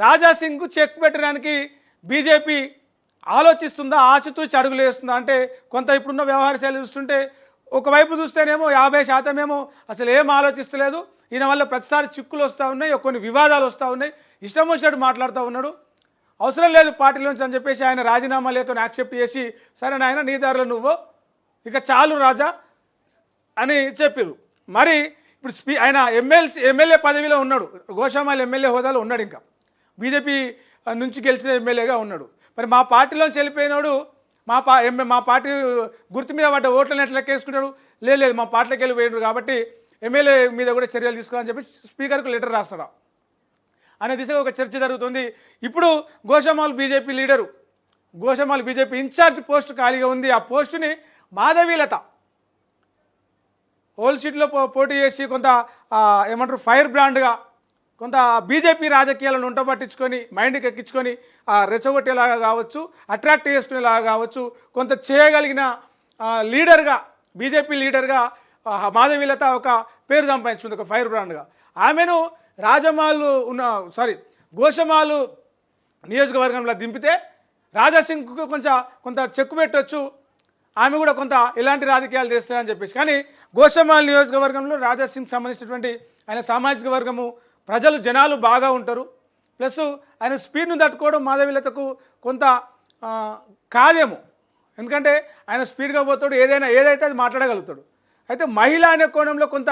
రాజాసింగ్కు check పెట్టడానికి BJP ఆలోచిస్తుందా, ఆచితూచి అడుగులు వేస్తుందా అంటే కొంత ఇప్పుడున్న వ్యవహార శైలి చూస్తుంటే ఒకవైపు చూస్తేనేమో 50% ఏమో అసలు ఏం ఆలోచిస్తలేదు, ఈయన వల్ల ప్రతిసారి చిక్కులు వస్తూ ఉన్నాయి, కొన్ని వివాదాలు వస్తూ ఉన్నాయి, ఇష్టం వచ్చినట్టు మాట్లాడుతూ ఉన్నాడు, అవసరం లేదు పార్టీలోంచి అని చెప్పేసి ఆయన రాజీనామా లేఖను యాక్సెప్ట్ చేసి సరే నాయన నీ దారిలో నువ్వు ఇక చాలు రాజా అని చెప్పారు. మరి ఇప్పుడు ఆయన ఎమ్మెల్యే పదవిలో ఉన్నాడు, గోషామాల్ ఎమ్మెల్యే హోదాలో ఉన్నాడు, ఇంకా బీజేపీ నుంచి గెలిచిన ఎమ్మెల్యేగా ఉన్నాడు. మరి మా పార్టీలోంచి వెళ్ళిపోయినాడు, మా పార్టీ గుర్తు మీద పడ్డ ఓట్లను ఎట్లా లెక్కేసుకుంటాడు, లేదు మా పార్టీలోకి వెళ్ళిపోయినాడు కాబట్టి ఎమ్మెల్యే మీద కూడా చర్యలు తీసుకోవాలని చెప్పి స్పీకర్కు లెటర్ రాస్తాడు అనే దిశగా ఒక చర్చ జరుగుతుంది. ఇప్పుడు Goshamahal BJP leader, Goshamahal BJP incharge post ఖాళీగా ఉంది. ఆ పోస్టుని మాధవీలత హోల్ సీట్లో పోటీ చేసి కొంత ఏమంటారు ఫైర్ బ్రాండ్గా కొంత బీజేపీ రాజకీయాలను ఉంటబట్టించుకొని మైండ్కి ఎక్కించుకొని రెచ్చగొట్టేలాగా కావచ్చు, అట్రాక్ట్ చేసుకునేలాగా కావచ్చు, కొంత చేయగలిగిన లీడర్గా బీజేపీ లీడర్గా మాధవీలత ఒక పేరు సంపాదించుకుంది, ఒక ఫైర్ బ్రాండ్గా. ఆమెను గోషమాలు నియోజకవర్గంలో దింపితే రాజాసింగ్కు కొంత చెక్కు పెట్టవచ్చు, ఆమె కూడా కొంత ఎలాంటి రాజకీయాలు చేస్తాయని చెప్పేసి. కానీ గోషమాల్ నియోజకవర్గంలో రాజాసింగ్ సంబంధించినటువంటి ఆయన సామాజిక వర్గము జనాలు బాగా ఉంటారు, ప్లస్ ఆయన స్పీడ్ను తట్టుకోవడం మాధవీలతకు కొంత కాదేమో, ఎందుకంటే ఆయన స్పీడ్గా పోతాడు, ఏదైతే అది మాట్లాడగలుగుతాడు. అయితే మహిళ అనే కోణంలో కొంత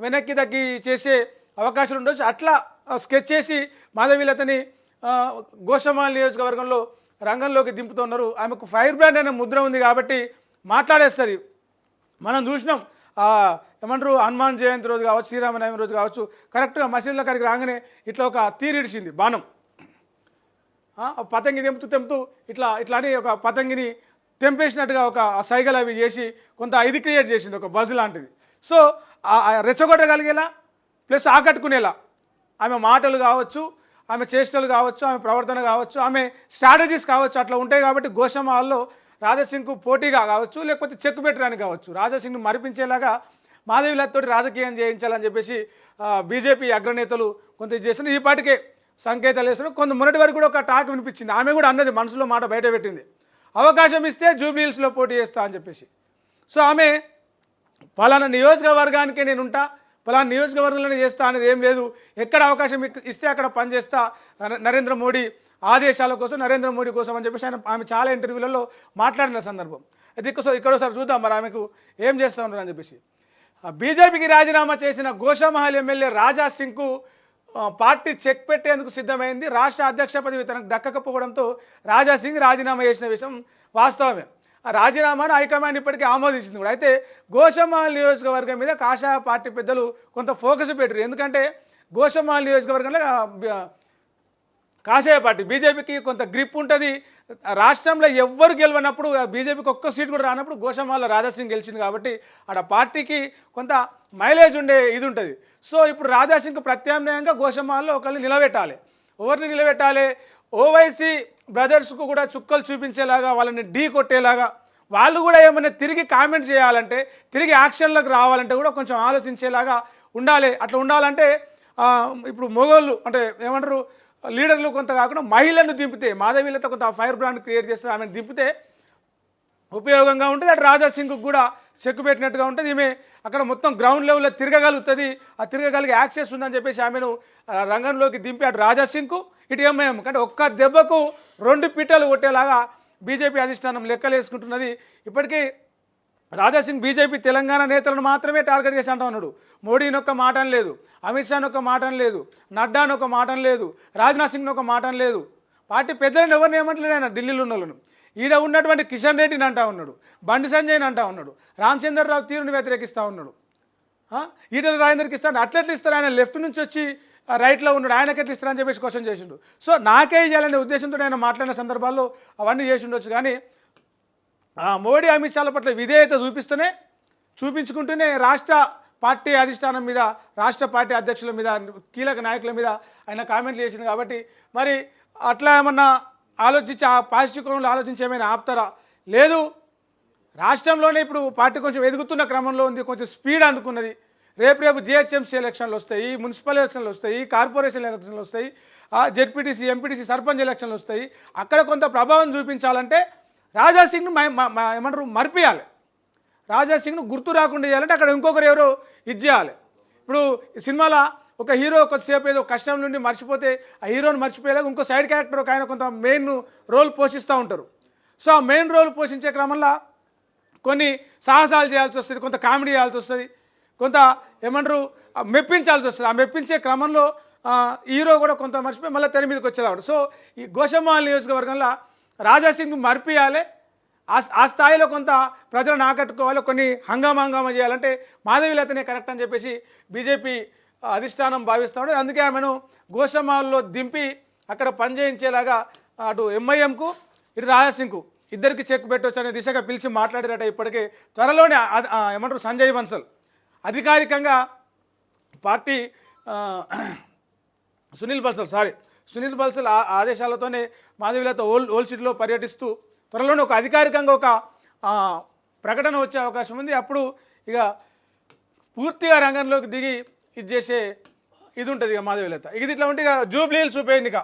వెనక్కి తగ్గి చేసే అవకాశాలు ఉండొచ్చు. అట్లా స్కెచ్ చేసి మాధవీలతని గోషామాల్ నియోజకవర్గంలో రంగంలోకి దింపుతున్నారు. ఆమెకు ఫైర్ బ్రాండ్ అనే ముద్ర ఉంది కాబట్టి మాట్లాడేస్తుంది. మనం చూసినాం ఏమంటారు హనుమాన్ జయంతి రోజు కావచ్చు, శ్రీరామనవమి రోజు కావచ్చు, కరెక్ట్గా మసీదుల కాడికి రాగానే ఇట్లా ఒక తీరిడిచింది బాణం, పతంగి తెంపుతూ ఇట్లా అని ఒక పతంగిని తెంపేసినట్టుగా ఒక సైగలు అవి చేసి కొంత ఇది క్రియేట్ చేసింది, ఒక బజ్ లాంటిది. సో రెచ్చగొట్టగలిగేలా ప్లస్ ఆకట్టుకునేలా ఆమె మాటలు కావచ్చు, ఆమె చేష్టలు కావచ్చు, ఆమె ప్రవర్తన కావచ్చు, ఆమె స్ట్రాటజీస్ కావచ్చు, అట్లా ఉంటాయి. కాబట్టి గోషామాల్లో రాజాసింగ్కు పోటీగా కావచ్చు, లేకపోతే చెక్ పెట్టడానికి కావచ్చు, రాజాసింగ్ను మరిపించేలాగా మాధవీలతతో రాజకీయం చేయించాలని చెప్పేసి బీజేపీ అగ్రనేతలు కొంత చేస్తున్నారు. ఈ పాటికే సంకేతాలు వేస్తున్నారు. కొంత మొన్నటి వరకు కూడా ఒక టాక్ వినిపించింది, ఆమె కూడా అన్నది, మనసులో మాట బయట పెట్టింది, అవకాశం ఇస్తే జూబ్లీహిల్స్లో పోటీ చేస్తా అని చెప్పేసి. సో ఆమె పలానా నియోజకవర్గానికే నేను ఉంటా, పలానా నియోజకవర్గంలోనే చేస్తా అనేది ఏం లేదు, ఎక్కడ అవకాశం ఇస్తే అక్కడ పనిచేస్తా, నరేంద్ర మోడీ ఆదేశాల కోసం, నరేంద్ర మోడీ కోసం అని చెప్పేసి ఆమె చాలా ఇంటర్వ్యూలలో మాట్లాడిన సందర్భం. అయితే ఇక్కడోసారి చూద్దాం మరి ఆమెకు ఏం చేస్తూ ఉన్నారు అని చెప్పేసి. బీజేపీకి రాజీనామా చేసిన గోషామహల్ ఎమ్మెల్యే రాజాసింగ్కు పార్టీ చెక్ పెట్టేందుకు సిద్ధమైంది. రాష్ట్ర అధ్యక్ష పదవి తనకు దక్కకపోవడంతో రాజాసింగ్ రాజీనామా చేసిన విషయం వాస్తవమే. ఆ రాజీనామాను హైకమాండ్ ఇప్పటికీ ఆమోదించింది కూడా. అయితే గోషామహల్ నియోజకవర్గం మీద కాషాయ పార్టీ పెద్దలు కొంత ఫోకస్ పెట్టారు. ఎందుకంటే గోషామహల్ నియోజకవర్గంలో కాషాయ పార్టీ బీజేపీకి కొంత గ్రిప్ ఉంటుంది. రాష్ట్రంలో ఎవ్వరు గెలవనప్పుడు, బీజేపీకి ఒక్క సీట్ కూడా రానప్పుడు గోషామహల్లో రాజాసింగ్ గెలిచింది కాబట్టి ఆడ పార్టీకి కొంత మైలేజ్ ఉండే ఇది ఉంటుంది. సో ఇప్పుడు రాజాసింగ్కు ప్రత్యామ్నాయంగా గోషామహల్లో ఒకరిని నిలబెట్టాలి. ఎవరిని నిలబెట్టాలి? ఓవైసీ బ్రదర్స్కు కూడా చుక్కలు చూపించేలాగా, వాళ్ళని ఢీ కొట్టేలాగా, వాళ్ళు కూడా ఏమైనా తిరిగి కామెంట్ చేయాలంటే, తిరిగి యాక్షన్లకు రావాలంటే కూడా కొంచెం ఆలోచించేలాగా ఉండాలి. అట్లా ఉండాలంటే ఇప్పుడు మొగోళ్ళు అంటే ఏమంటారు లీడర్లు కొంత కాకుండా మహిళలను దింపితే, మాధవీలత కొంత ఫైర్ బ్రాండ్ క్రియేట్ చేస్తే ఆమెను దింపితే ఉపయోగంగా ఉంటుంది. అటు రాజాసింగ్కు కూడా చెక్కు పెట్టినట్టుగా ఉంటుంది. ఈమె అక్కడ మొత్తం గ్రౌండ్ లెవెల్లో తిరగగలుగుతుంది, ఆ తిరగగలిగే యాక్సెస్ ఉందని చెప్పేసి ఆమెను రంగంలోకి దింపి అటు రాజాసింగ్కు ఇటు ఎంఐఎం అంటే ఒక్క దెబ్బకు 2 పీటలు కొట్టేలాగా బీజేపీ అధిష్టానం లెక్కలేసుకుంటున్నది. ఇప్పటికీ రాజాసింగ్ బీజేపీ తెలంగాణ నేతలను మాత్రమే టార్గెట్ చేసి అంటా ఉన్నాడు. మోడీని ఒక్క మాట లేదు, అమిత్ షాని ఒక మాట లేదు, నడ్డాని ఒక మాట లేదు, రాజ్నాథ్ సింగ్ని ఒక మాట లేదు, పార్టీ పెద్దలను ఎవరిని ఏమంటలేడు ఆయన ఢిల్లీలో ఉన్న వాళ్ళను. ఈడ ఉన్నటువంటి కిషన్ రెడ్డిని అంటా ఉన్నాడు, బండి సంజయ్ని అంటా ఉన్నాడు, రామచంద్రరావు తీరుని వ్యతిరేకిస్తూ ఉన్నాడు, ఈటల రాజేందర్కి ఇస్తాడు. అట్లెట్లు ఇస్తారు? ఆయన లెఫ్ట్ నుంచి వచ్చి రైట్లో ఉన్నాడు, ఆయనకి ఎట్లా ఇస్తారని చెప్పేసి క్వశ్చన్ చేసిండు. సో నాకే ఇవ్వాలనే ఉద్దేశంతో ఆయన మాట్లాడిన సందర్భాల్లో అవన్నీ చేసి ఉండొచ్చు. కానీ మోడీ అమిత్ షాల పట్ల విధేయత చూపించుకుంటూనే రాష్ట్ర పార్టీ అధిష్టానం మీద, రాష్ట్ర పార్టీ అధ్యక్షుల మీద, కీలక నాయకుల మీద ఆయన కామెంట్లు చేసింది. కాబట్టి మరి అట్లా ఏమన్నా ఆలోచించి ఆ పాజిటివ్ కోణంలో ఆలోచించి ఏమైనా ఆపుతారా? లేదు, రాష్ట్రంలోనే ఇప్పుడు పార్టీ కొంచెం ఎదుగుతున్న క్రమంలో ఉంది, కొంచెం స్పీడ్ అందుకున్నది. రేపు జిహెచ్ఎంసీ ఎలక్షన్లు వస్తాయి, మున్సిపల్ ఎలక్షన్లు వస్తాయి, కార్పొరేషన్ ఎలక్షన్లు వస్తాయి. జెడ్పీటీసీ ఎంపీటీసీ సర్పంచ్ ఎలక్షన్లు వస్తాయి. అక్కడ కొంత ప్రభావం చూపించాలంటే రాజాసింగ్ను ఏమంటారు మరిపియాలి. రాజాసింగ్ను గుర్తు రాకుండా చేయాలంటే అక్కడ ఇంకొకరు ఎవరో ఇది చేయాలి. ఇప్పుడు ఈ సినిమాలో ఒక హీరో కొద్దిసేపు ఏదో కష్టం నుండి మర్చిపోతే ఆ హీరోని మర్చిపోయేలాగా ఇంకో సైడ్ క్యారెక్టర్ ఒక ఆయన కొంత మెయిన్ రోల్ పోషిస్తూ ఉంటారు. సో ఆ మెయిన్ రోల్ పోషించే క్రమంలో కొన్ని సాహసాలు చేయాల్సి వస్తుంది, కొంత కామెడీ చేయాల్సి వస్తుంది, కొంత ఏమంటారు మెప్పించాల్సి వస్తుంది. ఆ మెప్పించే క్రమంలో హీరో కూడా కొంత మర్చిపోయి మళ్ళీ తెర మీదకి వచ్చేవాడు. సో ఈ గోషామహల్ నియోజకవర్గంలో రాజాసింగ్ను మరిపియాలి, ఆ స్థాయిలో కొంత ప్రజలను ఆకట్టుకోవాలి, కొన్ని హంగామా చేయాలంటే మాధవీలతనే కరెక్ట్ అని చెప్పేసి బీజేపీ అధిష్టానం భావిస్తున్నాడు. అందుకే ఆమెను గోషామహల్లో దింపి అక్కడ పనిచేయించేలాగా అటు ఎంఐఎంకు ఇటు రాజాసింగ్కు ఇద్దరికి చెక్ పెట్టవచ్చు అనే దిశగా పిలిచి మాట్లాడారట. ఇప్పటికే త్వరలోనే ఏమంటారు సంజయ్ బన్సల్ అధికారికంగా పార్టీ సునీల్ బన్సల్ ఆదేశాలతోనే మాధవీలత ఓల్డ్ సిటీలో పర్యటిస్తూ త్వరలోనే ఒక అధికారికంగా ఒక ప్రకటన వచ్చే అవకాశం ఉంది. అప్పుడు ఇక పూర్తిగా రంగంలోకి దిగి ఇది చేసే ఇది ఉంటుంది ఇక మాధవీలత. ఇది ఇట్లా ఉంటే ఇక జూబ్లీ హిల్స్ ఉప ఎన్నిక